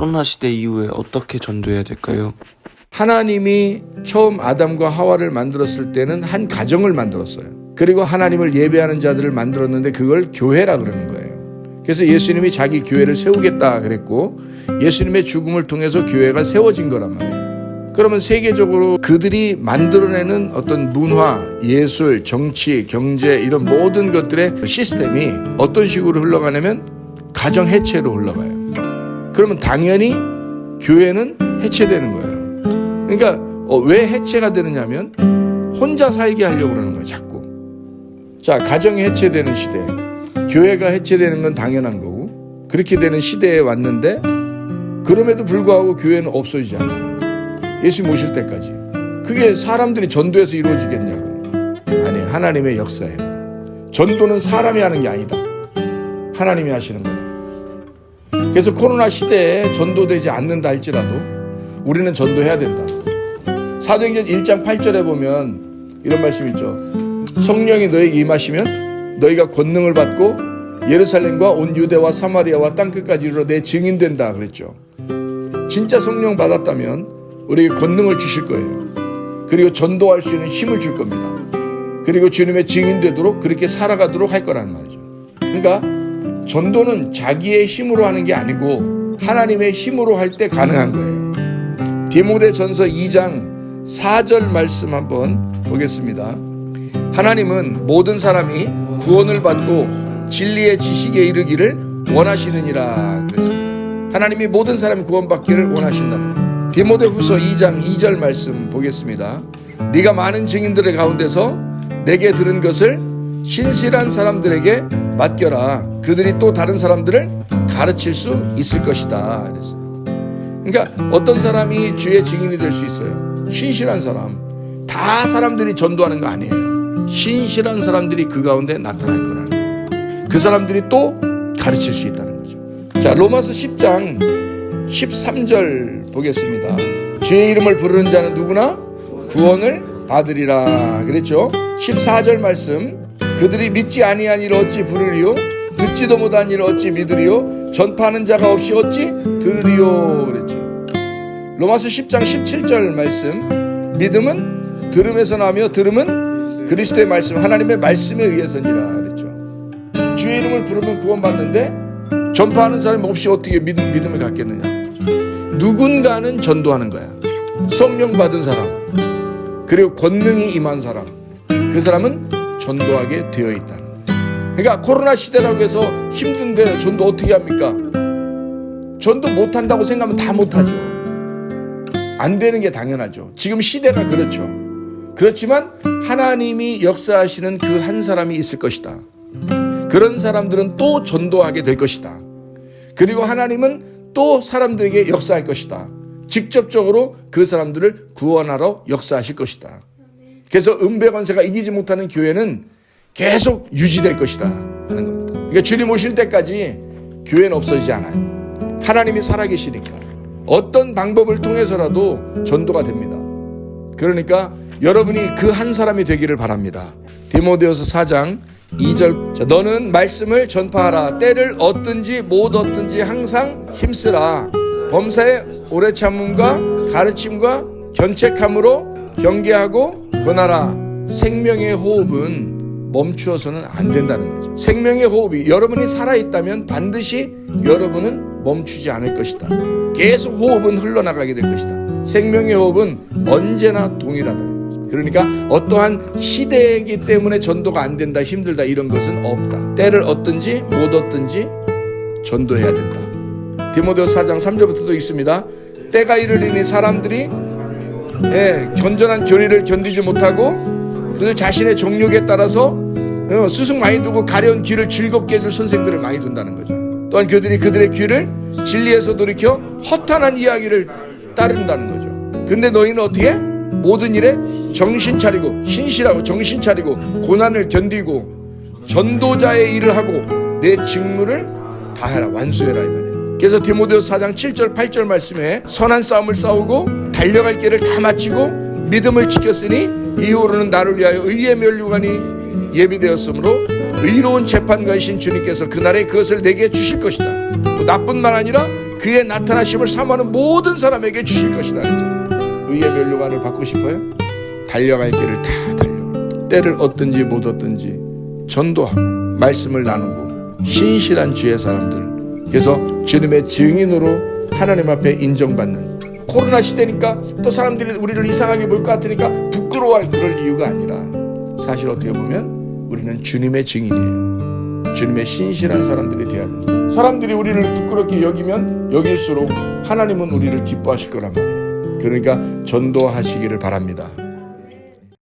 코로나 시대 이후에 어떻게 전도해야 될까요? 하나님이 처음 아담과 하와를 만들었을 때는 한 가정을 만들었어요. 그리고 하나님을 예배하는 자들을 만들었는데 그걸 교회라 그러는 거예요. 그래서 예수님이 자기 교회를 세우겠다 그랬고 예수님의 죽음을 통해서 교회가 세워진 거란 말이에요. 그러면 세계적으로 그들이 만들어내는 어떤 문화, 예술, 정치, 경제 이런 모든 것들의 시스템이 어떤 식으로 흘러가냐면 가정 해체로 흘러가요. 그러면 당연히 교회는 해체되는 거예요. 그러니까 왜 해체가 되느냐면 혼자 살게 하려고 그러는 거예요. 자꾸. 자, 가정이 해체되는 시대, 교회가 해체되는 건 당연한 거고 그렇게 되는 시대에 왔는데 그럼에도 불구하고 교회는 없어지지 않아요. 예수 모실 때까지. 그게 사람들이 전도해서 이루어지겠냐고. 아니, 하나님의 역사예요. 전도는 사람이 하는 게 아니다. 하나님이 하시는 거다. 그래서 코로나 시대에 전도되지 않는다 할지라도 우리는 전도해야 된다. 사도행전 1장 8절에 보면 이런 말씀이 있죠. 성령이 너에게 임하시면 너희가 권능을 받고 예루살렘과 온 유대와 사마리아와 땅끝까지 이르러 내 증인 된다 그랬죠. 진짜 성령 받았다면 우리에게 권능을 주실 거예요. 그리고 전도할 수 있는 힘을 줄 겁니다. 그리고 주님의 증인 되도록 그렇게 살아가도록 할 거라는 말이죠. 그러니까 전도는 자기의 힘으로 하는 게 아니고 하나님의 힘으로 할 때 가능한 거예요. 디모데전서 2장 4절 말씀 한번 보겠습니다. 하나님은 모든 사람이 구원을 받고 진리의 지식에 이르기를 원하시느니라 그랬습니다. 하나님이 모든 사람이 구원받기를 원하신다는 거예요. 디모데후서 2장 2절 말씀 보겠습니다. 네가 많은 증인들의 가운데서 내게 들은 것을 신실한 사람들에게 맡겨라. 그들이 또 다른 사람들을 가르칠 수 있을 것이다 그랬어요. 그러니까 어떤 사람이 주의 증인이 될 수 있어요? 신실한 사람. 다 사람들이 전도하는 거 아니에요. 신실한 사람들이 그 가운데 나타날 거라는 거예요. 그 사람들이 또 가르칠 수 있다는 거죠. 자, 로마서 10장 13절 보겠습니다. 주의 이름을 부르는 자는 누구나 구원을 받으리라 그랬죠. 14절 말씀. 그들이 믿지 아니한 이를 어찌 부르리요? 듣지도 못한 이를 어찌 믿으리요? 전파하는 자가 없이 어찌 들으리요? 그랬죠. 로마서 10장 17절 말씀. 믿음은 들음에서 나며 들음은 그리스도의 말씀, 하나님의 말씀에 의해서니라 그랬죠. 주의 이름을 부르면 구원받는데 전파하는 사람이 없이 어떻게 믿음을 갖겠느냐. 누군가는 전도하는 거야. 성령 받은 사람, 그리고 권능이 임한 사람, 그 사람은 전도하게 되어 있다는 거예요. 그러니까 코로나 시대라고 해서 힘든데 전도 어떻게 합니까? 전도 못한다고 생각하면 다 못하죠. 안 되는 게 당연하죠. 지금 시대가 그렇죠. 그렇지만 하나님이 역사하시는 그 한 사람이 있을 것이다. 그런 사람들은 또 전도하게 될 것이다. 그리고 하나님은 또 사람들에게 역사할 것이다. 직접적으로 그 사람들을 구원하러 역사하실 것이다. 그래서 은배관세가 이기지 못하는 교회는 계속 유지될 것이다 하는 겁니다. 그러니까 주님 오실 때까지 교회는 없어지지 않아요. 하나님이 살아계시니까 어떤 방법을 통해서라도 전도가 됩니다. 그러니까 여러분이 그 한 사람이 되기를 바랍니다. 디모데후서 4장 2절. 자, 너는 말씀을 전파하라. 때를 얻든지 못 얻든지 항상 힘쓰라. 범사에 오래 참음과 가르침과 견책함으로 경계하고 권하라. 생명의 호흡은 멈추어서는 안 된다는 거죠. 생명의 호흡이 여러분이 살아있다면 반드시 여러분은 멈추지 않을 것이다. 계속 호흡은 흘러나가게 될 것이다. 생명의 호흡은 언제나 동일하다. 그러니까 어떠한 시대이기 때문에 전도가 안 된다, 힘들다 이런 것은 없다. 때를 얻든지 못 얻든지 전도해야 된다. 디모데후서 4장 3절부터도 있습니다. 때가 이르리니 사람들이 견전한 교리를 견디지 못하고 그들 자신의 정욕에 따라서 스승 많이 두고 가려운 길을 즐겁게 해줄 선생들을 많이 둔다는 거죠. 또한 그들이 그들의 귀를 진리에서 돌이켜 허탄한 이야기를 따른다는 거죠. 근데 너희는 어떻게? 모든 일에 정신 차리고 신실하고 정신 차리고 고난을 견디고 전도자의 일을 하고 내 직무를 다해라. 완수해라 이 말이에요. 그래서 디모데후서 4장 7절 8절 말씀에 선한 싸움을 싸우고 달려갈 길을 다 마치고 믿음을 지켰으니 이후로는 나를 위하여 의의 면류관이 예비되었으므로 의로운 재판관이신 주님께서 그날에 그것을 내게 주실 것이다. 또 나뿐만 아니라 그의 나타나심을 사모하는 모든 사람에게 주실 것이다 그랬잖아요. 의의 면류관을 받고 싶어요? 달려갈 길을 다 달려. 때를 얻든지 못 얻든지 전도하고 말씀을 나누고 신실한 주의 사람들. 그래서 주님의 증인으로 하나님 앞에 인정받는, 코로나 시대니까 또 사람들이 우리를 이상하게 볼 것 같으니까 부끄러워할 그럴 이유가 아니라 사실 어떻게 보면 우리는 주님의 증인이에요. 주님의 신실한 사람들이 되어야 됩니다. 사람들이 우리를 부끄럽게 여기면 여길수록 하나님은 우리를 기뻐하실 거란 말이에요. 그러니까 전도하시기를 바랍니다.